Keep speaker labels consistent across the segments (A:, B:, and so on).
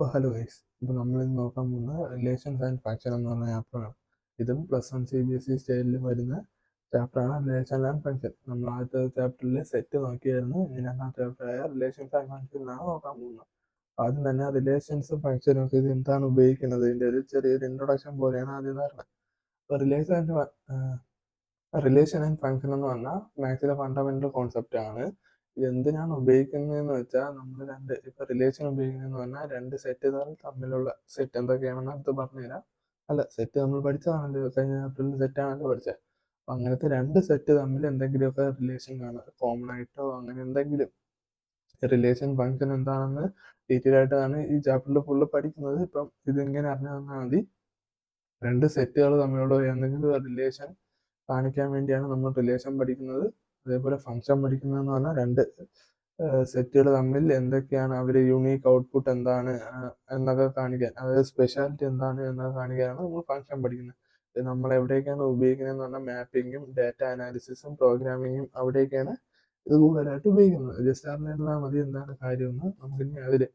A: ഇപ്പോൾ hello guys, ഇപ്പോൾ നമ്മളിന്ന് നോക്കാൻ പോകുന്ന റിലേഷൻസ് ആൻഡ് ഫങ്ഷൻ എന്ന് പറഞ്ഞ ചാപ്റ്ററാണ്. ഇതും +1 CBSE സ്റ്റൈലിൽ വരുന്ന ചാപ്റ്ററാണ് റിലേഷൻ ആൻഡ് ഫങ്ഷൻ. നമ്മൾ ആദ്യത്തെ ചാപ്റ്ററിൽ സെറ്റ് നോക്കിയായിരുന്നു. ഇനി രണ്ടാമത്തെ ചാപ്റ്ററായ റിലേഷൻസ് ആൻഡ് ഫങ്ഷൻ എന്നാണ് നോക്കാൻ പോകുന്നത്. ആദ്യം തന്നെ റിലേഷൻസും ഫങ്ഷനും ഒക്കെ ഇത് എന്താണ് ഉപയോഗിക്കുന്നത്, ഇതിൻ്റെ ഒരു ചെറിയൊരു ഇൻട്രൊഡക്ഷൻ പോലെയാണ് ആദ്യം പറഞ്ഞത്. അപ്പോൾ റിലേഷൻ ആൻഡ് ഫങ്ഷൻ എന്ന് പറഞ്ഞാൽ മാത്സിലെ ഫണ്ടമെന്റൽ കോൺസെപ്റ്റ് ആണ്. ഇത് എന്തിനാണ് ഉപയോഗിക്കുന്നതെന്ന് വെച്ചാൽ നമ്മൾ ഇപ്പൊ റിലേഷൻ ഉപയോഗിക്കുന്നതെന്ന് പറഞ്ഞാൽ രണ്ട് സെറ്റുകൾ തമ്മിലുള്ള സെറ്റ് എന്തൊക്കെയാണെന്ന് അടുത്ത് പറഞ്ഞുതരാം. അല്ല, സെറ്റ് നമ്മൾ പഠിച്ചതാണല്ലോ, കഴിഞ്ഞ ചാപ്റ്ററിൽ സെറ്റാണല്ലോ പഠിച്ചത്. അപ്പൊ അങ്ങനത്തെ രണ്ട് സെറ്റ് തമ്മിൽ എന്തെങ്കിലുമൊക്കെ റിലേഷൻ കാണുക, കോമൺ ആയിട്ടോ അങ്ങനെ എന്തെങ്കിലും റിലേഷൻ ഫങ്ഷൻ എന്താണെന്ന് ഡീറ്റെയിൽ ആയിട്ടാണ് ഈ ചാപ്റ്ററിൽ ഫുള്ള് പഠിക്കുന്നത്. ഇപ്പം ഇതിങ്ങനെ അറിഞ്ഞു തന്നാൽ മതി. രണ്ട് സെറ്റുകൾ തമ്മിലുള്ള എന്തെങ്കിലും റിലേഷൻ കാണിക്കാൻ വേണ്ടിയാണ് നമ്മൾ റിലേഷൻ പഠിക്കുന്നത്. അതേപോലെ ഫങ്ഷൻ പഠിക്കുന്നതെന്ന് പറഞ്ഞാൽ രണ്ട് സെറ്റുകൾ തമ്മിൽ എന്തൊക്കെയാണ് അവർ യൂണീക്ക് ഔട്ട്പുട്ട് എന്താണ് എന്നൊക്കെ കാണിക്കാൻ, അതായത് സ്പെഷ്യാലിറ്റി എന്താണ് എന്നൊക്കെ കാണിക്കാനാണ് നമ്മൾ ഫങ്ഷൻ പഠിക്കുന്നത്. ഇത് നമ്മൾ എവിടേക്കാണ് ഉപയോഗിക്കുന്നതെന്ന് പറഞ്ഞാൽ മാപ്പിങ്ങും ഡാറ്റ അനാലിസിസും പ്രോഗ്രാമിങ്ങും അവിടേക്കാണ് ഇത് കൂടുതലായിട്ട് ഉപയോഗിക്കുന്നത്. ജസ്റ്റ് അറിഞ്ഞിരുന്നാൽ മതി എന്താണ് കാര്യമെന്ന്. നമുക്കിനി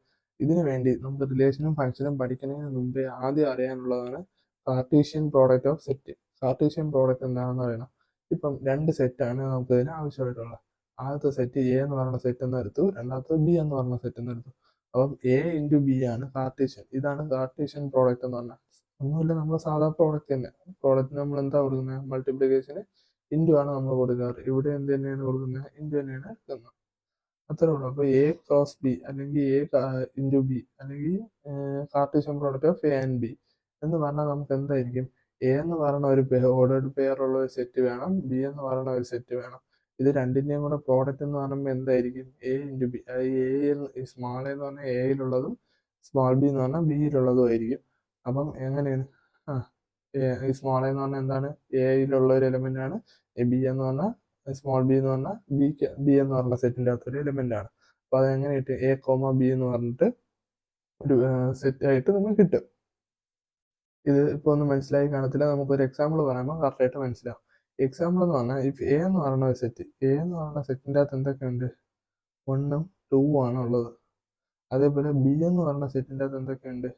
A: ഇതിനു വേണ്ടി നമുക്ക് റിലേഷനും ഫങ്ഷനും പഠിക്കുന്നതിന് മുമ്പേ ആദ്യം അറിയാനുള്ളതാണ് Cartesian product of set. Cartesian product എന്താണെന്ന് അറിയണം. ഇപ്പം രണ്ട് സെറ്റാണ് നമുക്ക് ഇതിന് ആവശ്യമായിട്ടുള്ളത്. ആദ്യത്തെ സെറ്റ് എ എന്ന് പറയുന്ന സെറ്റ് എന്ന് എടുത്തു, രണ്ടാമത്തെ ബി എന്ന് പറയുന്ന സെറ്റ് എന്ന് എടുത്തു. അപ്പം എ ഇൻറ്റു ബി ആണ് കാർട്ടീഷ്യൻ. ഇതാണ് കാർട്ടീഷ്യൻ പ്രോഡക്റ്റ് എന്ന് പറഞ്ഞാൽ. ഒന്നുമില്ല, നമ്മൾ സാധാ പ്രോഡക്റ്റ് തന്നെ. പ്രോഡക്റ്റിന് നമ്മൾ എന്താ കൊടുക്കുന്നത്? മൾട്ടിപ്ലിക്കേഷന് ഇൻറ്റു ആണ് നമ്മൾ കൊടുക്കാറ്. ഇവിടെ എന്ത് തന്നെയാണ് കൊടുക്കുന്നത്? ഇൻറ്റു തന്നെയാണ് എടുക്കുന്നത്. അത്രേ ഉള്ളൂ. അപ്പോൾ എ ക്രോസ് ബി അല്ലെങ്കിൽ എ ഇൻറ്റു ബി അല്ലെങ്കിൽ Cartesian product of A and B എന്ന് പറഞ്ഞാൽ നമുക്ക് എന്തായിരിക്കും? എ എന്ന് പറയുന്ന ഒരു ഓർഡേർഡ് പെയർ ഉള്ള ഒരു സെറ്റ് വേണം, ബി എന്ന് പറയുന്ന ഒരു സെറ്റ് വേണം. ഇത് രണ്ടിന്റെയും കൂടെ പ്രോഡക്റ്റ് എന്ന് പറയുമ്പോൾ എന്തായിരിക്കും? A into B. അതായത് സ്മാൾ എ എന്ന് പറഞ്ഞാൽ എയിലുള്ളതും സ്മാൾ ബി എന്ന് പറഞ്ഞാൽ ബിയിലുള്ളതും ആയിരിക്കും. അപ്പം എങ്ങനെയാണ്? ആ ഈ സ്മാൾ എ എന്ന് പറഞ്ഞാൽ എന്താണ്? എയിലുള്ള ഒരു എലമെന്റ് ആണ്. ബി എന്ന് പറഞ്ഞാൽ സ്മോൾ ബി എന്ന് പറഞ്ഞാൽ ബി എന്ന് പറഞ്ഞ സെറ്റിന്റെ അകത്തൊരു എലിമെന്റ് ആണ്. അപ്പൊ അതെങ്ങനെ കിട്ടും? എ കോമ ബി എന്ന് പറഞ്ഞിട്ട് ഒരു സെറ്റ് ആയിട്ട് നമുക്ക് കിട്ടും. ഇത് ഇപ്പൊ ഒന്നും മനസ്സിലായി കാണത്തില്ല. നമുക്കൊരു എക്സാമ്പിൾ പറയുമ്പോൾ കറക്റ്റായിട്ട് മനസ്സിലാവും. എക്സാമ്പിൾ എന്ന് പറഞ്ഞാൽ ഇഫ് എ എന്ന് പറയുന്ന ഒരു സെറ്റ്, എ എന്ന് പറയുന്ന സെറ്റിന്റെ അകത്ത് എന്തൊക്കെയുണ്ട്? 1ഉം 2ഉം ആണ് ഉള്ളത്. അതേപോലെ ബി എന്ന് പറയുന്ന സെറ്റിന്റെ അകത്ത് എന്തൊക്കെയുണ്ട്?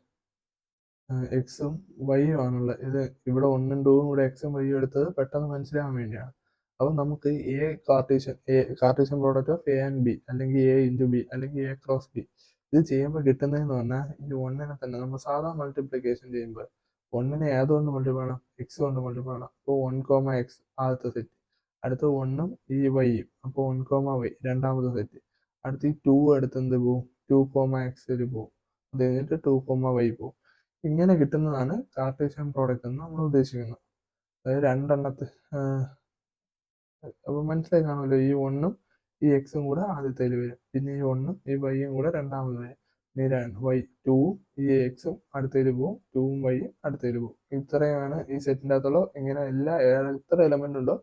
A: എക്സും വൈയും ആണുള്ളത്. ഇത് ഇവിടെ 1ഉം 2ഉം കൂടെ എക്സും വൈയും എടുത്തത് പെട്ടെന്ന് മനസ്സിലാവാൻ വേണ്ടിയാണ്. അപ്പം നമുക്ക് Cartesian product of A and B അല്ലെങ്കിൽ എ ഇൻറ്റു ബി അല്ലെങ്കിൽ എ ക്രോസ് ബി ഇത് ചെയ്യുമ്പോൾ കിട്ടുന്നതെന്ന് പറഞ്ഞാൽ ഈ 1നെ തന്നെ നമ്മൾ സാധാ മൾട്ടിപ്ലിക്കേഷൻ ചെയ്യുമ്പോൾ 1നെ ഏതുകൊണ്ട് മൾട്ടിപ്ലൈ ചെയ്യണം? എക്സ് കൊണ്ട് മൾട്ടിപ്ലൈ ചെയ്യണം. അപ്പോൾ 1, എക്സ് ആദ്യത്തെ സെറ്റ്, അടുത്ത 1ഉം ഈ വൈയും, അപ്പോൾ 1, വൈ രണ്ടാമത്തെ സെറ്റ്, അടുത്ത് ഈ 2 അടുത്ത് എന്ത് പോവും? 2, എക്സിൽ പോവും. അത് കഴിഞ്ഞിട്ട് 2, വൈ പോവും. ഇങ്ങനെ കിട്ടുന്നതാണ് കാർട്ടീഷ്യൻ പ്രോഡക്റ്റ് എന്ന് നമ്മൾ ഉദ്ദേശിക്കുന്നത്. അതായത് രണ്ടെണ്ണത്തെ അപ്പൊ മനസ്സിലായി കാണുമല്ലോ. ഈ 1ഉം ഈ എക്സും കൂടെ ആദ്യത്തേൽ വരും, പിന്നെ ഈ 1ഉം ഈ വൈയും കൂടെ രണ്ടാമത് വരും, പിന്നെ വൈ 2ഉം ഈ എക്സും അടുത്തേൽ പോവും, 2ഉം വൈയും അടുത്തേൽ പോവും. ഇത്രയാണ് ഈ സെറ്റിൻ്റെ അകത്തുള്ള. ഇങ്ങനെ എത്ര എലമെന്റ് ഉണ്ടോ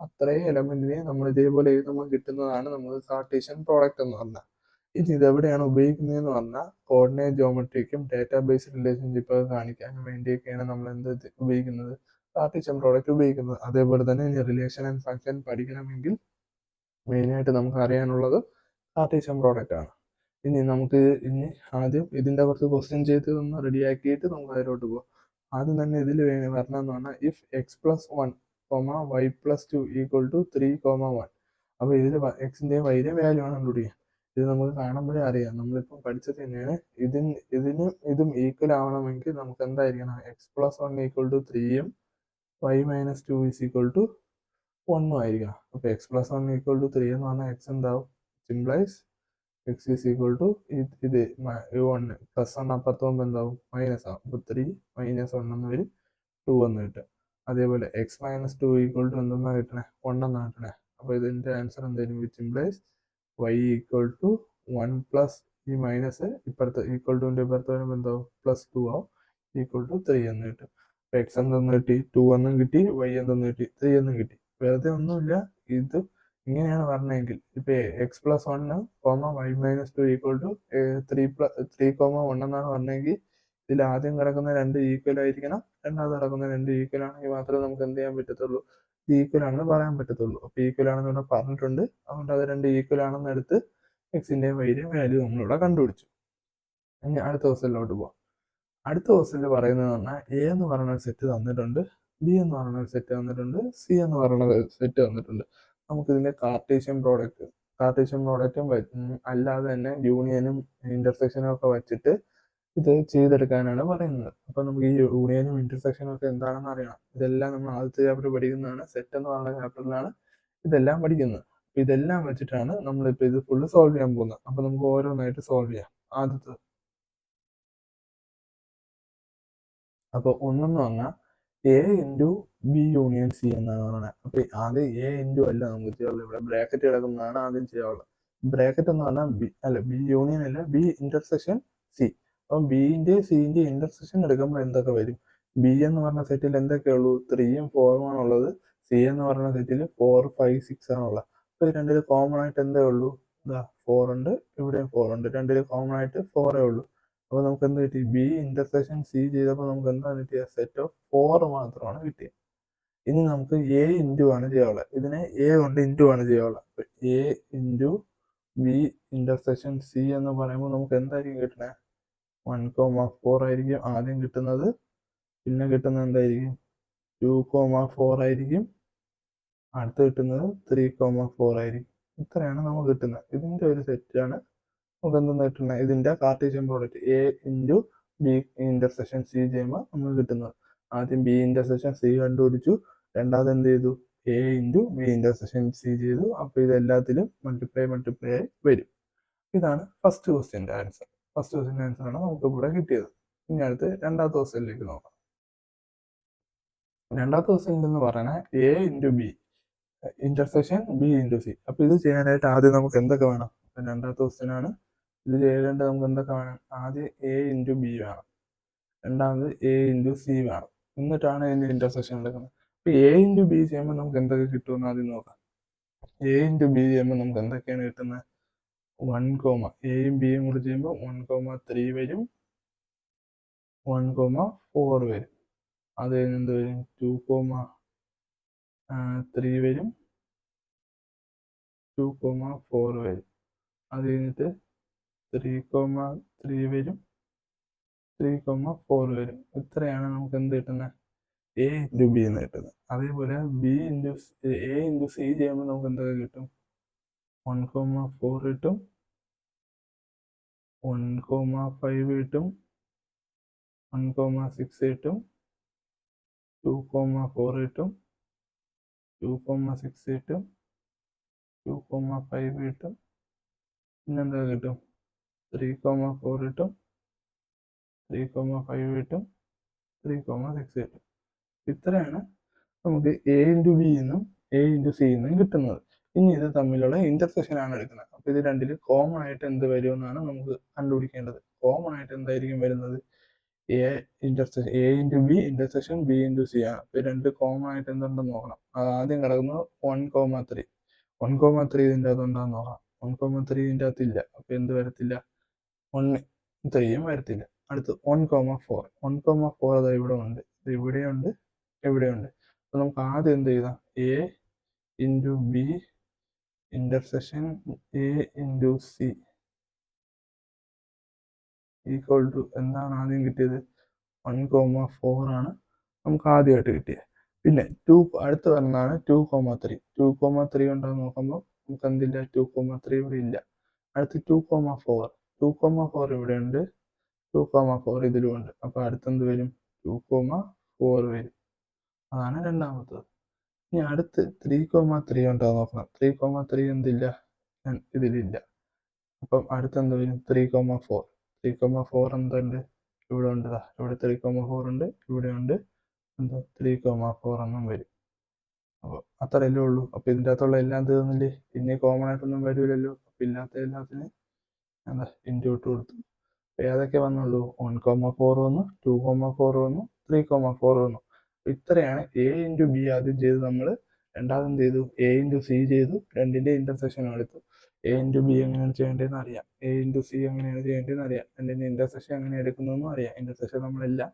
A: അത്രയും എലമെന്റിനെ നമ്മൾ ഇതേപോലെ എഴുതുമ്പോൾ കിട്ടുന്നതാണ് നമ്മൾ കാർട്ടീഷ്യൻ പ്രോഡക്റ്റ് എന്ന് പറഞ്ഞാൽ. ഇനി ഇതെവിടെയാണ് ഉപയോഗിക്കുന്നതെന്ന് പറഞ്ഞാൽ കോർഡിനേറ്റ് ജോമെട്രിക്കും ഡാറ്റാബേസ് റിലേഷൻഷിപ്പ് കാണിക്കാനും വേണ്ടിയൊക്കെയാണ് നമ്മൾ എന്ത് ഉപയോഗിക്കുന്നത്? കാർട്ടീഷ്യൻ പ്രോഡക്റ്റ് ഉപയോഗിക്കുന്നത്. അതേപോലെ തന്നെ ഇനി റിലേഷൻ ആൻഡ് ഫങ്ഷൻ പഠിക്കണമെങ്കിൽ മെയിനായിട്ട് നമുക്ക് അറിയാനുള്ളത് കാർട്ടീഷ്യൻ പ്രോഡക്റ്റ് ആണ്. ഇനി ആദ്യം ഇതിൻ്റെ കുറച്ച് ക്വസ്റ്റ്യൻ ചെയ്ത് ഒന്ന് റെഡിയാക്കിയിട്ട് നമുക്ക് അതിലോട്ട് പോകാം. ആദ്യം തന്നെ ഇതിൽ വരണമെന്ന് പറഞ്ഞാൽ ഇഫ് x+1, y+2 = 3, 1. അപ്പോൾ ഇതിൽ എക്സിൻ്റെയും വൈയുടെയും വാല്യൂ ആണ് കണ്ടുപിടിക്കുക. ഇത് നമുക്ക് കാണുമ്പോഴേ അറിയാം, നമ്മളിപ്പോൾ പഠിച്ചത് തന്നെയാണ്. ഇതും ഈക്വൽ ആവണമെങ്കിൽ നമുക്ക് എന്തായിരിക്കണം? x+1 = 3ഉം y-2 = 1 ആയിരിക്കണം. അപ്പോൾ x+1 = 3 എന്ന് പറഞ്ഞാൽ x എന്താവും? സിംപ്ലൈസ് x = ഇത് 1 +1 അപ്പുറത്ത് പോകുമ്പോൾ എന്താവും? മൈനസ് ആവും. അപ്പോൾ 3 - 1 എന്ന് വരും, 2 എന്ന് കിട്ടും. അതേപോലെ x-2 = എന്തെന്നാ കിട്ടണേ? 1 എന്നാണ് കിട്ടണേ. അപ്പോൾ ഇതിന്റെ ആൻസർ എന്തായിരിക്കും? വിച്ച് ഇംപ്ലൈസ് y = 1 പ്ലസ് ഈ മൈനസ് ഇപ്പുറത്ത് =ന്റെ ഇപ്പുറത്ത് വരുമ്പോൾ എന്താവും? +2 ആവും, =3 എന്ന് കിട്ടും. അപ്പോൾ x എന്തെന്ന് കിട്ടി? 2 എന്നും കിട്ടി, y എന്തെന്ന് കിട്ടി? 3 എന്നും കിട്ടി. വെറുതെ ഒന്നുമില്ല, ഇത് ഇങ്ങനെയാണ് പറഞ്ഞതെങ്കിൽ ഇപ്പൊ x+1, y-2 = 3, 1 എന്നാണ് പറഞ്ഞെങ്കിൽ ഇതിൽ ആദ്യം കിടക്കുന്ന രണ്ട് ഈക്വൽ ആയിരിക്കണം, രണ്ടാമത് കിടക്കുന്ന രണ്ട് ഈക്വൽ ആണെങ്കിൽ മാത്രമേ നമുക്ക് എന്ത് ചെയ്യാൻ പറ്റത്തുള്ളൂ? ഈക്വൽ ആണെന്ന് പറയാൻ പറ്റത്തുള്ളൂ. അപ്പൊ ഈക്വൽ ആണെന്ന് ഇവിടെ പറഞ്ഞിട്ടുണ്ട്, അതുകൊണ്ട് അത് രണ്ട് ഈക്വൽ ആണെന്ന് എടുത്ത് എക്സിന്റെയും വൈയുടെയും വാല്യൂ നമ്മളിവിടെ കണ്ടുപിടിച്ചു. ഇനി അടുത്ത ക്വസ്റ്റ്യനിലോട്ട് പോവാം. അടുത്ത ക്വസ്റ്റ്യനിൽ പറയുന്നത് പറഞ്ഞാൽ എ എന്ന് പറയുന്ന ഒരു സെറ്റ് തന്നിട്ടുണ്ട്, ബി എന്ന് പറയുന്ന ഒരു സെറ്റ് തന്നിട്ടുണ്ട്, സി എന്ന് പറയുന്ന ഒരു സെറ്റ് തന്നിട്ടുണ്ട്. നമുക്കിതിന്റെ കാർട്ടീഷ്യൻ പ്രോഡക്റ്റും അല്ലാതെ തന്നെ യൂണിയനും ഇന്റർസെക്ഷനും ഒക്കെ വെച്ചിട്ട് ഇത് ചെയ്തെടുക്കാനാണ് പറയുന്നത്. അപ്പൊ നമുക്ക് ഈ യൂണിയനും ഇന്റർസെക്ഷനും ഒക്കെ എന്താണെന്ന് അറിയണം. ഇതെല്ലാം നമ്മൾ ആദ്യത്തെ ചാപ്റ്റർ പഠിക്കുന്നതാണ്. സെറ്റ് എന്ന് പറയുന്ന ചാപ്റ്ററിലാണ് ഇതെല്ലാം പഠിക്കുന്നത്. അപ്പൊ ഇതെല്ലാം വെച്ചിട്ടാണ് നമ്മളിപ്പോ ഇത് ഫുള്ള് സോൾവ് ചെയ്യാൻ പോകുന്നത്. അപ്പൊ നമുക്ക് ഓരോന്നായിട്ട് സോൾവ് ചെയ്യാം. ആദ്യത്തെ അപ്പൊ ഒന്നെന്ന് പറഞ്ഞാൽ A into B union C എന്നാണ് പറയുന്നത്. അപ്പൊ ആദ്യം എ ഇൻറ്റു അല്ല നമുക്ക് ചെയ്യാറുള്ളത്, ഇവിടെ ബ്രാക്കറ്റ് കിടക്കുന്നതാണ് ആദ്യം ചെയ്യാറുള്ളത്. ബ്രാക്കറ്റ് എന്ന് പറഞ്ഞാൽ ബി യൂണിയൻ അല്ല, ബി ഇന്റർസെക്ഷൻ സി. അപ്പം ബിന്റെ സിന്റെ ഇന്റർസെക്ഷൻ എടുക്കുമ്പോൾ എന്തൊക്കെ വരും? ബി എന്ന് പറഞ്ഞ സെറ്റിൽ എന്തൊക്കെ ഉള്ളൂ? 3ഉം 4ഉം ആണുള്ളത്. സി എന്ന് പറഞ്ഞ സെറ്റിൽ 4, 5, 6 ആണുള്ളത്. അപ്പൊ ഈ രണ്ടിൽ കോമൺ ആയിട്ട് എന്തേ ഉള്ളൂ? ഇതാ 4 ഉണ്ട്, ഇവിടെയും 4 ഉണ്ട്. രണ്ടിൽ കോമൺ ആയിട്ട് 4 ഉള്ളൂ. അപ്പോൾ നമുക്ക് എന്ത് കിട്ടി? ബി ഇന്റർസെക്ഷൻ സി ചെയ്തപ്പോൾ നമുക്ക് എന്താണ് കിട്ടിയത്? സെറ്റ് ഓഫ് 4 മാത്രമാണ് കിട്ടിയത്. ഇനി നമുക്ക് എ ഇൻറ്റു ആണ് ചെയ്യാനുള്ളത്. ഇതിനെ എ കൊണ്ട് ഇൻറ്റു ആണ് ചെയ്യാനുള്ളത്. A into B intersection C എന്ന് പറയുമ്പോൾ നമുക്ക് എന്തായിരിക്കും കിട്ടുന്നത്? 1,4 ആയിരിക്കും ആദ്യം കിട്ടുന്നത്. പിന്നെ കിട്ടുന്നത് എന്തായിരിക്കും? 2,4 ആയിരിക്കും. അടുത്ത് കിട്ടുന്നത് 3,4 ആയിരിക്കും. ഇത്രയാണ് നമുക്ക് കിട്ടുന്നത്. ഇതിന്റെ ഒരു സെറ്റാണ് നമുക്ക് എന്തെന്ന് കിട്ടുന്നത്? ഇതിന്റെ Cartesian product A into B intersection C ചെയ്യുമ്പോൾ നമുക്ക് കിട്ടുന്നത്. ആദ്യം ബി ഇന്റർസെക്ഷൻ സി കണ്ടുപിടിച്ചു, രണ്ടാമത് എന്ത് ചെയ്തു? A into B intersection C ചെയ്തു. അപ്പോൾ ഇതെല്ലാത്തിലും മൾട്ടിപ്ലൈ ആയി വരും. ഇതാണ് ഫസ്റ്റ് ക്വസ്റ്റ്യൻ്റെ ആൻസർ. ഫസ്റ്റ് ക്വസ്റ്റ്യൻ്റെ ആൻസർ ആണ് നമുക്ക് ഇവിടെ കിട്ടിയത്. ഇനി അടുത്ത് രണ്ടാമത്തെ ക്വസ്റ്റ്യനിലേക്ക് നോക്കാം. രണ്ടാമത്തെ ക്വസ്റ്റ്യൻ എന്ന് പറയുന്നത് A into B intersection B into C. അപ്പൊ ഇത് ചെയ്യാനായിട്ട് ആദ്യം നമുക്ക് എന്തൊക്കെ വേണം? രണ്ടാമത്തെ ക്വസ്റ്റ്യൻ ആണ്. ഇത് ചെയ്യേണ്ടത് നമുക്ക് എന്തൊക്കെ വേണം? ആദ്യം എ ഇൻറ്റു ബി വേണം, രണ്ടാമത് എ ഇൻറ്റു സി വേണം, എന്നിട്ടാണ് ഇതിന്റെ ഇന്റർസെക്ഷൻ എടുക്കുന്നത്. അപ്പൊ എ ഇൻറ്റു ബി ചെയ്യുമ്പോൾ നമുക്ക് എന്തൊക്കെ കിട്ടുമെന്ന് ആദ്യം നോക്കാം. എ ഇൻറ്റു ബി ചെയ്യുമ്പോൾ നമുക്ക് എന്തൊക്കെയാണ് കിട്ടുന്നത്? 1, എയും ബിയും കൂടി ചെയ്യുമ്പോൾ 1,3 വരും, 1,4 വരും. അത് കഴിഞ്ഞ് എന്ത് വരും? 2,3 വരും, 2,4 വരും. അത് കഴിഞ്ഞിട്ട് 3,3 വരും, 3,4 വരും. ഇത്രയാണ് നമുക്ക് എന്ത് കിട്ടുന്നത്? എ ഇൻറ്റു ബി എന്ന് കിട്ടുന്നത്. അതേപോലെ എ ഇൻറ്റു സി ചെയ്യുമ്പോൾ നമുക്ക് എന്തൊക്കെ കിട്ടും? 1,4 കിട്ടും, 1,5 കിട്ടും, 1,6 കിട്ടും, 2,4 കിട്ടും, 2,6 കിട്ടും, 2,5 കിട്ടും. പിന്നെന്താ കിട്ടും? 3,4 കിട്ടും, 3,5 കിട്ടും, 3,6 കിട്ടും. ഇത്രയാണ് നമുക്ക് എ ഇൻറ്റു ബി എന്നും എ ഇൻറ്റു സി എന്നും കിട്ടുന്നത്. ഇനി ഇത് തമ്മിലുള്ള ഇന്റർസെക്ഷൻ ആണ് എടുക്കുന്നത്. അപ്പൊ ഇത് രണ്ടിൽ കോമൺ ആയിട്ട് എന്ത് വരുമെന്നാണ് നമുക്ക് കണ്ടുപിടിക്കേണ്ടത്. കോമൺ ആയിട്ട് എന്തായിരിക്കും വരുന്നത്? A into B intersection B into C ആണ്. അപ്പൊ രണ്ട് കോമൺ ആയിട്ട് എന്തുണ്ടെന്ന് നോക്കണം. ആദ്യം കിടക്കുന്നത് 1,3. 1,3 ഇതിൻ്റെ അകത്ത് ഉണ്ടാകുന്ന നോക്കാം. 1,3 ഇതിൻ്റെ അകത്ത് ഇല്ല. അപ്പൊ എന്ത് വരത്തില്ല? 1,3 വരത്തില്ല. അടുത്ത് 1,4. 1,4 അത് ഇവിടെ ഉണ്ട്, ഇവിടെയുണ്ട്, എവിടെയുണ്ട്. അപ്പൊ നമുക്ക് ആദ്യം എന്ത് ചെയ്താം? A into B intersection A into C equal to എന്താണ് ആദ്യം കിട്ടിയത്? 1,4 ആണ് നമുക്ക് ആദ്യമായിട്ട് കിട്ടിയത്. പിന്നെ അടുത്ത് വരുന്നതാണ് 2,3. 2,3 ഉണ്ടെന്ന് നോക്കുമ്പോൾ നമുക്ക് എന്തില്ല? 2,3 ഇവിടെ ഇല്ല. അടുത്ത് 2,4. 2,4 ഇവിടെ ഉണ്ട്, 2,4 ഇതിലും ഉണ്ട്. അപ്പൊ അടുത്തെന്ത് വരും? 2,4 വരും. അതാണ് രണ്ടാമത്തത്. ഇനി അടുത്ത് 3,3 ഉണ്ടോ നോക്കണം. 3,3 എന്തില്ല? ഇതിലില്ല. അപ്പം അടുത്തെന്ത് വരും? 3,4. 3,4 എന്തുണ്ട്? ഇവിടെ ഉണ്ട്. ഇവിടെ 3,4 ഉണ്ട്, ഇവിടെ ഉണ്ട്. എന്താ? 3,4 എന്നും വരും. അപ്പോൾ അത്രയല്ലേ ഉള്ളൂ. അപ്പൊ ഇതിൻ്റെ അകത്തുള്ള എല്ലാം തീർന്നില്ലേ? പിന്നെ കോമൺ ആയിട്ടൊന്നും വരൂലല്ലോ. അപ്പൊ ഇല്ലാത്ത എല്ലാത്തിനും എന്താ ഇൻറ്റു ഇട്ട് കൊടുത്തു. ഏതൊക്കെ വന്നുള്ളൂ? 1,4 വന്നു, 2,4 വന്നു, 3,4 വന്നു. ഇത്രയാണ് എ ഇൻറ്റു ബി ആദ്യം ചെയ്ത് നമ്മൾ. രണ്ടാമത് എന്ത് ചെയ്തു? എ ഇൻറ്റു സി ചെയ്തു. രണ്ടിന്റെ ഇന്റർസെക്ഷൻ എടുത്തു. എ ഇൻറ്റു ബി എങ്ങനെയാണ് ചെയ്യേണ്ടതെന്ന് അറിയാം, എ ഇൻറ്റു സി എങ്ങനെയാണ് ചെയ്യേണ്ടതെന്ന് അറിയാം, രണ്ടിന്റെ ഇന്റർസെക്ഷൻ എങ്ങനെ എടുക്കുന്നതെന്നും അറിയാം. ഇന്റർസെക്ഷൻ നമ്മളെല്ലാം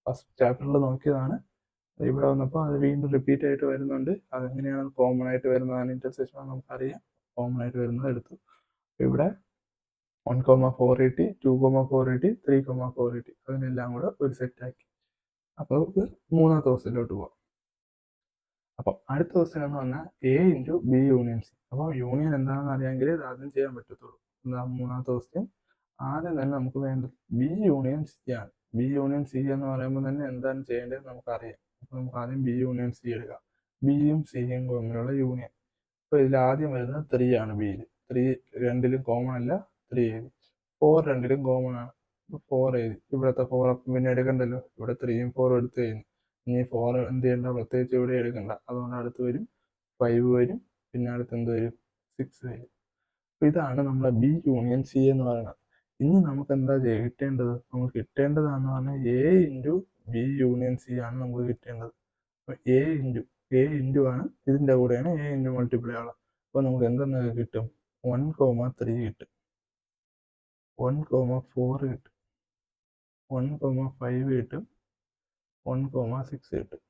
A: ഫസ്റ്റ് ചാപ്റ്ററിൽ നോക്കിയതാണ്. ഇവിടെ വന്നപ്പോൾ അത് വീണ്ടും റിപ്പീറ്റ് ആയിട്ട് വരുന്നുണ്ട്. അതെങ്ങനെയാണ് കോമൺ ആയിട്ട് വരുന്നതാണ് ഇന്റർസെക്ഷൻ നമുക്കറിയാം. കോമൺ ആയിട്ട് വരുന്നത് എടുത്തു. ഇവിടെ 1,4 കിട്ടി, 2,4 കിട്ടി, 3,4 കിട്ടി. അതിനെല്ലാം കൂടെ ഒരു സെറ്റാക്കി. അപ്പോൾ നമുക്ക് മൂന്നാമത്തെ ക്വസ്റ്റ്യനിലോട്ട് പോകാം. അപ്പം അടുത്ത ക്വസ്റ്റ്യൻ എന്ന് പറഞ്ഞാൽ A into B union C. അപ്പോൾ യൂണിയൻ എന്താണെന്ന് അറിയാമെങ്കിൽ ഇത് ആദ്യം ചെയ്യാൻ പറ്റത്തുള്ളൂ. എന്താ മൂന്നാമത്തെ ക്വസ്റ്റ്യൻ? ആദ്യം തന്നെ നമുക്ക് വേണ്ടത് ബി യൂണിയൻ സി ആണ്. ബി യൂണിയൻ സി എന്ന് പറയുമ്പോൾ തന്നെ എന്താണ് ചെയ്യേണ്ടത് നമുക്കറിയാം. അപ്പോൾ നമുക്ക് ആദ്യം ബി യൂണിയൻ സി എടുക്കാം. ബിയും സിയും തമ്മിലുള്ള യൂണിയൻ. അപ്പോൾ ഇതിൽ ആദ്യം വരുന്നത് 3 ആണ്. ബിയിൽ 3 രണ്ടിലും കോമൺ അല്ല, 3 എഴുതി. 4 രണ്ടിലും കോമൺ ആണ്, 4 എഴുതി. ഇവിടുത്തെ 4 പിന്നെ എടുക്കണ്ടല്ലോ, ഇവിടെ 3യും 4ഉം എടുത്ത് കഴിഞ്ഞു. ഇനി 4 എന്ത് ചെയ്യണ്ട, പ്രത്യേകിച്ച് ഇവിടെ എടുക്കണ്ട. അതുകൊണ്ട് അടുത്ത് വരും 5 വരും, പിന്നെ അടുത്ത് എന്ത് വരും, 6 വരും. അപ്പോൾ ഇതാണ് നമ്മുടെ ബി യൂണിയൻ സി എന്ന് പറയുന്നത്. ഇനി നമുക്ക് എന്താ കിട്ടേണ്ടത്? നമുക്ക് കിട്ടേണ്ടതാന്ന് പറഞ്ഞാൽ A into B union C ആണ് നമുക്ക് കിട്ടേണ്ടത്. അപ്പോൾ എ ഇൻറ്റു ആണ്, ഇതിൻ്റെ കൂടെയാണ് എ ഇൻറ്റു മൾട്ടിപ്ലൈ ഉള്ളത്. അപ്പോൾ നമുക്ക് എന്തെന്നൊക്കെ കിട്ടും? 1,3 കിട്ടും, 1,4 കിട്ടും, 1,5 കിട്ടും, 1,6 കിട്ടും.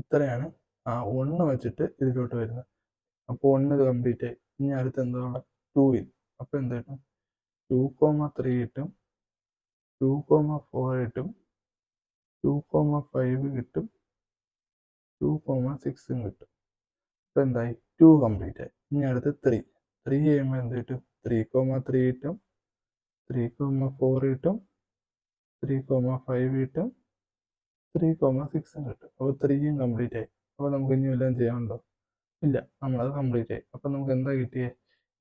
A: ഇത്രയാണ് ആ 1 വെച്ചിട്ട് ഇതിലോട്ട് വരുന്നത്. അപ്പോൾ 1 ഇത് കംപ്ലീറ്റ് ആയി. ഇനി അടുത്ത് എന്താണ്? 2 ൽ. അപ്പോൾ എന്ത് കിട്ടും? 2,3 കിട്ടും, 2,4 കിട്ടും, 2,5 കിട്ടും, 2,6 കിട്ടും. അപ്പോൾ എന്തായി? 2 കംപ്ലീറ്റ് ആയി. ഇനി അടുത്ത് 3 ചെയ്യുമ്പോൾ എന്ത് കിട്ടും? 3,3 കിട്ടും, 3,4 കിട്ടും, 3,5 കിട്ടും, 3,6 കിട്ടും. അപ്പോൾ 3യും കംപ്ലീറ്റ് ആയി. അപ്പോൾ നമുക്ക് ഇനി വല്ലതും ചെയ്യാനുണ്ടോ? ഇല്ല, നമ്മളത് കംപ്ലീറ്റ് ആയി. അപ്പോൾ നമുക്ക് എന്താ കിട്ടിയേ?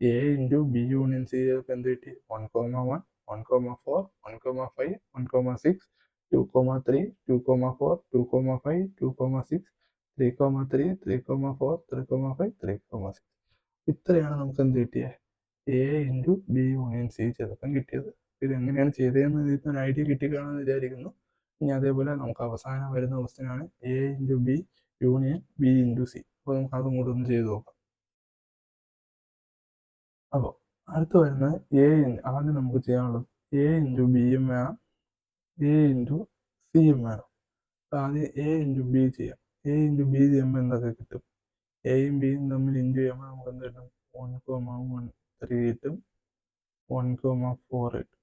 A: A into B union C ചെയ്തപ്പോൾ എന്ത് കിട്ടി? 1,1, 1,4, 1,5, 1,6, 2,3, 2,4, 2,5, 2,6, 3,3, 3,4, 3,5, 3,6. ഇത്രയാണ് നമുക്ക് എന്ത് കിട്ടിയത്? A into B union C ചെയ്തപ്പം കിട്ടിയത്. ഇത് എങ്ങനെയാണ് ചെയ്തതെന്ന് ഇതിന് ഒരു ഐഡിയ കിട്ടിക്കാണെന്ന് വിചാരിക്കുന്നു. ഇനി അതേപോലെ നമുക്ക് അവസാനം വരുന്ന ക്വസ്റ്റ്യൻ ആണ് A into B union B into C. അപ്പോൾ നമുക്ക് അതും കൂടെ ഒന്ന് ചെയ്ത് നോക്കാം. അപ്പോൾ അടുത്ത് വരുന്നത് ആദ്യം നമുക്ക് ചെയ്യാനുള്ളത് എ ഇൻറ്റു ബിയും വേണം, എ ഇൻറ്റു സിയും വേണം. അപ്പോൾ ആദ്യം എ ഇൻറ്റു ബി ചെയ്യാം. എ ഇൻറ്റു ബി ചെയ്യുമ്പോൾ എന്തൊക്കെ കിട്ടും? എയും ബിയും തമ്മിൽ ഇൻറ്റു ചെയ്യുമ്പോൾ നമുക്ക് എന്ത് കിട്ടും? 1,3 കിട്ടും, 1,4 കിട്ടും,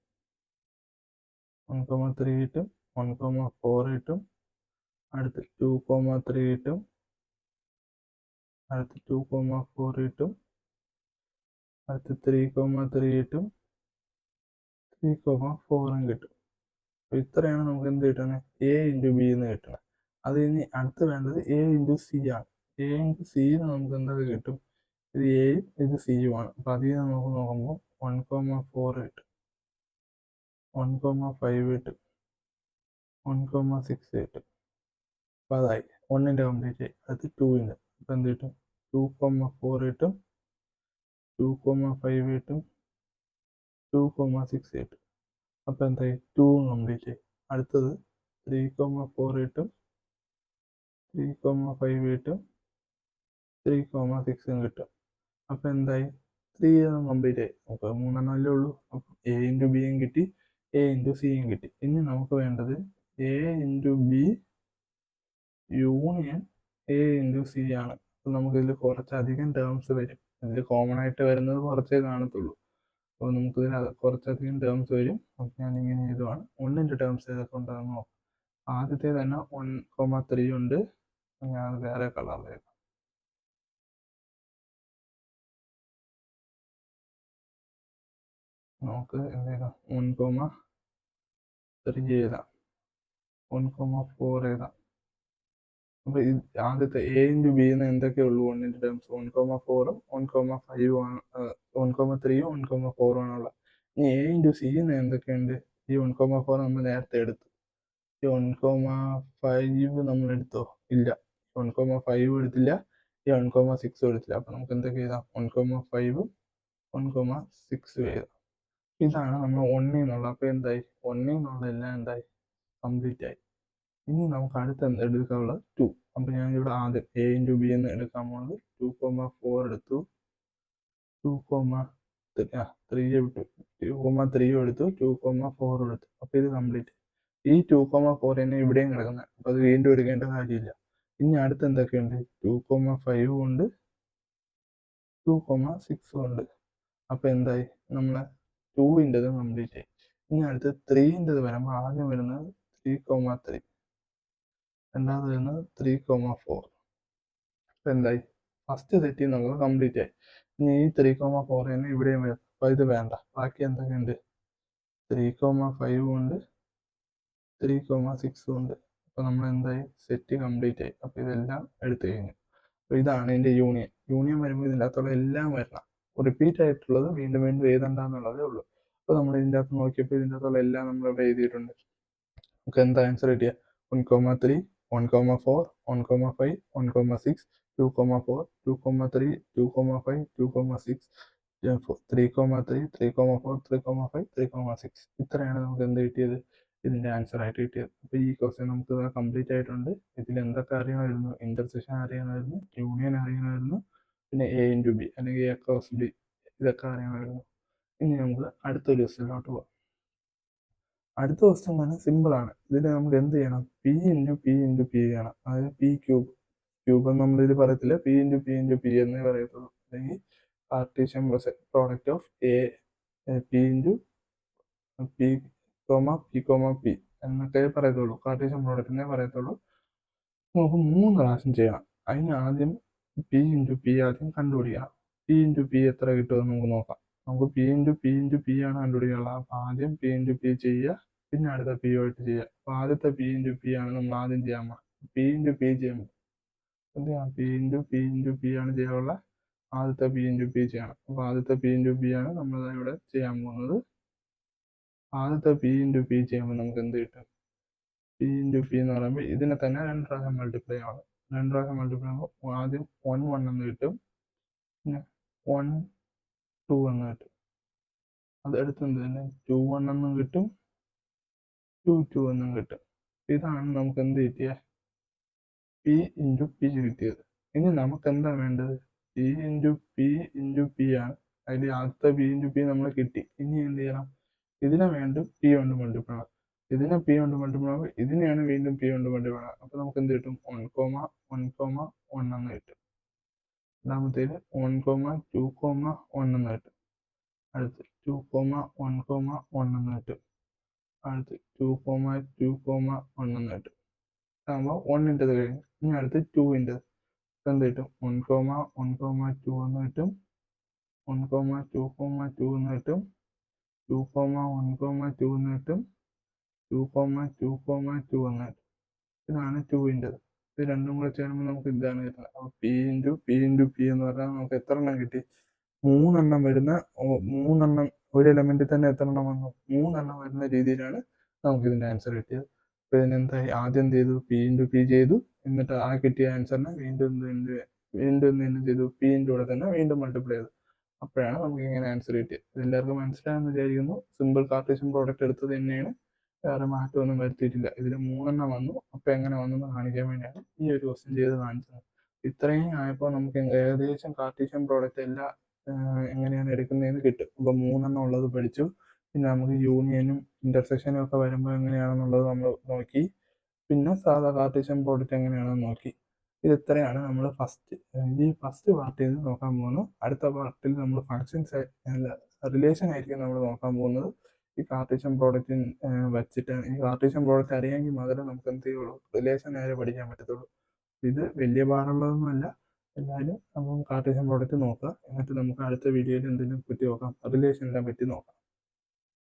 A: 1,3 കിട്ടും, 1,4 കിട്ടും, അടുത്ത് 2,3 കിട്ടും, അടുത്ത് 2,4 കിട്ടും, അടുത്ത് 3,3 കിട്ടും, 3,4 കിട്ടും. അപ്പോൾ ഇത്രയാണ് നമുക്ക് എന്ത് കിട്ടുന്നത്? എ ഇൻറ്റു ബി എന്ന് കിട്ടുന്നത്. അത് ഇനി അടുത്ത് വേണ്ടത് എ ഇൻറ്റു സി ആണ്. എ ഇൻറ്റു സി നമുക്ക് എന്തൊക്കെ കിട്ടും? ഇത് എയും ഇത് സിയും ആണ്. അപ്പോൾ അതിൽ നിന്ന് നമുക്ക് നോക്കുമ്പോൾ 1,4 കിട്ടും, 1,5 കിട്ടും, 1,6 കിട്ടും. അപ്പോൾ അതായി 1ൻ്റെ കംപ്ലീറ്റ് ആയി. അടുത്ത് 2ൻ്റെ. അപ്പോൾ എന്ത് കിട്ടും? 2,4 കിട്ടും, 2,5 കിട്ടും, 2,6 കിട്ടും. അപ്പോൾ എന്തായി? 2 കംപ്ലീറ്റ് ആയി. അടുത്തത് 3,4 കിട്ടും, 3,5 കിട്ടും, 3,6 കിട്ടും. അപ്പോൾ എന്തായി? 3 കംപ്ലീറ്റ് ആയി. നമുക്ക് 3 അല്ലേ ഉള്ളൂ. അപ്പം എ ഇൻറ്റു ബിയും കിട്ടി, എ ഇൻറ്റു സിയും കിട്ടി. ഇനി നമുക്ക് വേണ്ടത് A into B union A into C ആണ്. അപ്പോൾ നമുക്കിതിൽ കുറച്ചധികം ടേംസ് വരും. ഇതിൽ കോമൺ ആയിട്ട് വരുന്നത് കുറച്ചേ കാണത്തുള്ളൂ. അപ്പോൾ നമുക്കിതിൽ കുറച്ചധികം ടേംസ് വരും. അപ്പോൾ ഞാനിങ്ങനെ എഴുതുവാണ്. 1ൻ്റെ ടേംസ് ഏതൊക്കെ ഉണ്ടാകുന്നു നോക്കാം. ആദ്യത്തെ തന്നെ 1,3 ഉണ്ട്. ഞാൻ വേറെ കളറിൽ എഴുതാം. നമുക്ക് എന്ത് ചെയ്താം? 1,3 എഴുതാം, 1,4 എഴുതാം. അപ്പോൾ ആദ്യത്തെ എ ഇൻറ്റു ബി എന്ന് എന്തൊക്കെയുള്ളൂ? 1ൻ്റെ ടേംസ് 1,4ഉം 1,5ഉം ആണ്, 1,3ഉം 1,4ഉം ആണുള്ളത്. ഇനി എ ഇൻറ്റു സി എന്ന് എന്തൊക്കെയുണ്ട്? ഈ 1,4 നമ്മൾ നേരത്തെ എടുത്തു. ഈ 1,5 നമ്മൾ എടുത്തോ? ഇല്ല. 1,5 എടുത്തില്ല, ഈ 1,6 എടുത്തില്ല. അപ്പോൾ നമുക്ക് എന്തൊക്കെ എഴുതാം? 1,5ഉം 1,6 എഴുതാം. ഇതാണ് നമ്മൾ 1ൽ നിന്നുള്ള. അപ്പോൾ എന്തായി? 1ൽ നിന്നുള്ള എല്ലാം എന്തായി? കംപ്ലീറ്റ് ആയി. ഇനി നമുക്ക് അടുത്ത് എടുക്കാനുള്ളത് 2. അപ്പോൾ ഞാൻ ഇവിടെ ആദ്യം എ ഇൻറ്റു ബി എന്ന് എടുക്കാൻ പോകുന്നത് 2,4 എടുത്തു, 2,3 വിട്ടു, 2,3 എടുത്തു, 2,4 എടുത്തു. അപ്പോൾ ഇത് കംപ്ലീറ്റ്. ഈ 2,4 തന്നെ ഇവിടെയും കിടക്കുന്നത്. അപ്പോൾ അത് വീണ്ടും എടുക്കേണ്ട കാര്യമില്ല. ഇനി അടുത്ത് എന്തൊക്കെയുണ്ട്? 2,5 ഉണ്ട്, 2,6 ഉണ്ട്. അപ്പോൾ എന്തായി? നമ്മൾ 2-ൻ്റെത് കംപ്ലീറ്റ് ആയി. ഇനി അടുത്ത് 3-ൻ്റെത് വരുമ്പോൾ ആദ്യം വരുന്നത് 3,3, രണ്ടാമത് വരുന്നത് 3,4. എന്തായി? ഫസ്റ്റ് സെറ്റിൽ നമുക്ക് കംപ്ലീറ്റ് ആയി. ഇനി ഈ 3,4 തന്നെ ഇവിടെയും വരും. അപ്പോൾ ഇത് വേണ്ട. ബാക്കി എന്തൊക്കെയുണ്ട്? 3,5 ഉണ്ട്, 3,6 ഉണ്ട്. അപ്പോൾ നമ്മൾ എന്തായി? സെറ്റ് കംപ്ലീറ്റ് ആയി. അപ്പോൾ ഇതെല്ലാം എടുത്തു കഴിഞ്ഞു. അപ്പോൾ ഇതാണ് ഇതിൻ്റെ യൂണിയൻ. യൂണിയൻ വരുമ്പോൾ ഇതിൻ്റെ അകത്തുള്ള എല്ലാം വരണം. റിപ്പീറ്റ് ആയിട്ടുള്ളത് വീണ്ടും വീണ്ടും എഴുതണ്ടെന്നുള്ളതേ ഉള്ളൂ. അപ്പോൾ നമ്മൾ ഇതിൻ്റെ അകത്ത് നോക്കിയപ്പോൾ ഇതിൻ്റെ അകത്തുള്ള എല്ലാം നമ്മൾ ഇവിടെ എഴുതിയിട്ടുണ്ട്. നമുക്ക് എന്താ ആൻസർ കിട്ടിയ? 1,3, 1,4, 1,5, 1,6, 2,4, 2,3, 2,5, 2,6, 3,3, 3,4, 3,5, 3,6. ഇത്രയാണ് നമുക്ക് എന്ത് കിട്ടിയത്? ഇതിൻ്റെ ആൻസർ ആയിട്ട് കിട്ടിയത്. അപ്പോൾ ഈ ക്വസ്റ്റ്യൻ നമുക്ക് കംപ്ലീറ്റ് ആയിട്ടുണ്ട്. ഇതിൽ എന്തൊക്കെ അറിയണമായിരുന്നു? ഇന്റർസെക്ഷൻ അറിയണമായിരുന്നു, യൂണിയൻ അറിയണമായിരുന്നു, പിന്നെ A×B അല്ലെങ്കിൽ A×B ഇതൊക്കെ അറിയണമായിരുന്നു. ഇനി നമുക്ക് അടുത്തൊരു ക്വസ്റ്റ്യനിലോട്ട് പോകാം. അടുത്ത ക്വസ്റ്റ്യൻ തന്നെ സിമ്പിൾ ആണ്. ഇതിൽ നമുക്ക് എന്ത് ചെയ്യണം? P×P×P ചെയ്യണം. അതായത് P³ എന്ന് നമ്മളിത് പറയത്തില്ല, P×P×P എന്നേ പറയത്തുള്ളൂ. അല്ലെങ്കിൽ കാർട്ടീഷ്യൻ പ്രോഡക്റ്റ് ഓഫ് P×P, എന്നൊക്കെ പറയത്തുള്ളൂ. കാർട്ടീഷ്യൻ പ്രോഡക്റ്റ് എന്നേ പറയത്തുള്ളൂ. നമുക്ക് 3 പ്രാവശ്യം ചെയ്യണം. അതിന് ആദ്യം P×P ആദ്യം കണ്ടുപിടിക്കണം. P×P എത്ര കിട്ടുമെന്ന് നമുക്ക് നോക്കാം. നമുക്ക് P×P ആണ് കണ്ടുപിടിക്കാനുള്ളത്. അപ്പോൾ ആദ്യം P×P ചെയ്യുക, പിന്നെ അടുത്ത P ആയിട്ട് ചെയ്യുക. അപ്പോൾ ആദ്യത്തെ P×P ആണ് നമ്മൾ ആദ്യം ചെയ്യാൻ പോകുന്നത്. P×P ചെയ്യുമ്പോൾ എന്ത് ചെയ്യണം? P×P ആണ് ചെയ്യാനുള്ള ആദ്യത്തെ P×P ചെയ്യണം. അപ്പോൾ ആദ്യത്തെ P×P ആണ് നമ്മൾ ഇവിടെ ചെയ്യാൻ പോകുന്നത്. ആദ്യത്തെ P×P ചെയ്യുമ്പോൾ നമുക്ക് എന്ത് കിട്ടും? P×P എന്ന് പറയുമ്പോൾ ഇതിനെ തന്നെ 2 പ്രാവശ്യം മൾട്ടിപ്ലൈ ആവണം. 2 പ്രാവശ്യം മൾട്ടിപ്ലൈ ആകുമ്പോൾ ആദ്യം 1 എന്ന് കിട്ടും, പിന്നെ 1 2 എന്ന് കിട്ടും. അതെടുത്ത് എന്ത് തന്നെ 2 എന്നും കിട്ടും, 2 എന്നും കിട്ടും. ഇതാണ് നമുക്ക് എന്ത് കിട്ടിയ P×P കിട്ടിയത്. ഇനി നമുക്ക് എന്താ വേണ്ടത്? P×P ആണ്. അതിൽ ആദ്യത്തെ P×P നമ്മൾ കിട്ടി. ഇനി എന്ത് ചെയ്യണം? ഇതിനെ വീണ്ടും P കൊണ്ട് മൾട്ടിപ്ലൈ ആവും. ഇതിനെ P കൊണ്ട് മൾട്ടിപ്ലൈ ആവും, ഇതിനെയാണ് വീണ്ടും P കൊണ്ട് മൾട്ടിപ്ലൈ ആവുക. അപ്പോൾ നമുക്ക് എന്ത് കിട്ടും? 1,1,1 എന്ന് കിട്ടും. രണ്ടാമത്തേത് 1,2,1 എന്ന് കിട്ടും. അടുത്ത് 2,1,1 എന്ന് കിട്ടും. അടുത്ത് 2,2,1 എന്ന് കിട്ടും. ഇതാകുമ്പോൾ 1-ൻ്റെത് കഴിഞ്ഞു. ഇനി അടുത്ത് 2-ൻ്റെത് എന്ത് കിട്ടും? 1,1,2 എന്ന് കിട്ടും, 1,2,2 എന്ന് കിട്ടും, 2,1,2 എന്ന് കിട്ടും, 2,2,2 എന്ന് കിട്ടും. ഇതാണ് 2-ൻ്റെത്. ഇത് രണ്ടും കൂടെ ചേരുമ്പോൾ നമുക്ക് ഇതാണ് കിട്ടുന്നത്. അപ്പോൾ P×P എന്ന് പറഞ്ഞാൽ നമുക്ക് എത്ര എണ്ണം കിട്ടി? 3 എണ്ണം വരുന്ന 3 എണ്ണം ഒരു എലമെന്റിൽ തന്നെ എത്ര എണ്ണം വന്നു? 3 എണ്ണം വരുന്ന രീതിയിലാണ് നമുക്ക് ഇതിന്റെ ആൻസർ കിട്ടിയത്. അപ്പോൾ ഇതിനെന്തായി? ആദ്യം എന്ത് ചെയ്തു? P×P ചെയ്തു. എന്നിട്ട് ആ കിട്ടിയ ആൻസറിനെ വീണ്ടും എന്ത് ചെയ്തു? P-ൻ്റെ കൂടെ തന്നെ വീണ്ടും മൾട്ടിപ്ലൈ ചെയ്തു. അപ്പോഴാണ് നമുക്ക് ഇങ്ങനെ ആൻസർ കിട്ടിയത്. ഇതെല്ലാവർക്കും മനസ്സിലായെന്ന് വിചാരിക്കുന്നു. സിമ്പിൾ കാർട്ടീഷ്യൻ പ്രോഡക്റ്റ് എടുത്തത് തന്നെയാണ്, വേറെ മാറ്റമൊന്നും വരുത്തിയിട്ടില്ല. ഇതിൽ 3 എണ്ണം വന്നു. അപ്പോൾ എങ്ങനെ വന്നു എന്ന് കാണിക്കാൻ വേണ്ടിയാണ് ഈ ഒരു ക്വസ്റ്റ്യൻ ചെയ്ത് കാണിച്ചത്. ഇത്രയും ആയപ്പോൾ നമുക്ക് ഏകദേശം കാർട്ടീഷ്യൻ പ്രോഡക്റ്റ് എല്ലാം എങ്ങനെയാണ് എടുക്കുന്നതെന്ന് കിട്ടും. അപ്പോൾ 3 എണ്ണം ഉള്ളത് പഠിച്ചു. പിന്നെ നമുക്ക് യൂണിയനും ഇന്റർസെക്ഷനും ഒക്കെ വരുമ്പോൾ എങ്ങനെയാണെന്നുള്ളത് നമ്മൾ നോക്കി. പിന്നെ സാധാ കാർട്ടീഷ്യൻ പ്രോഡക്റ്റ് എങ്ങനെയാണെന്ന് നോക്കി. ഇത് ഇത്രയാണ് നമ്മൾ ഈ ഫസ്റ്റ് പാർട്ടിൽ നിന്ന് നോക്കാൻ പോകുന്നത്. അടുത്ത പാർട്ടിൽ നമ്മൾ ഫങ്ഷൻസ് റിലേഷൻ ആയിരിക്കും നമ്മൾ നോക്കാൻ പോകുന്നത്. ഈ കാർട്ടീഷ്യൻ പ്രോഡക്റ്റ് വെച്ചിട്ടാണ്. ഈ കാർട്ടീഷ്യൻ പ്രോഡക്റ്റ് അറിയാമെങ്കിൽ മാത്രമേ നമുക്ക് എന്ത് ചെയ്യുള്ളൂ? റിലേഷൻ നേരെ പഠിക്കാൻ പറ്റത്തുള്ളൂ. ഇത് വലിയ പാടുള്ളതൊന്നുമല്ല. എല്ലാവരും നമുക്ക് കാർട്ടീഷ്യൻ പ്രോഡക്റ്റ് നോക്കുക. എന്നിട്ട് നമുക്ക് അടുത്ത വീഡിയോയിൽ എന്തെങ്കിലും പറ്റി നോക്കാം, റിലേഷനെ പറ്റി നോക്കാം.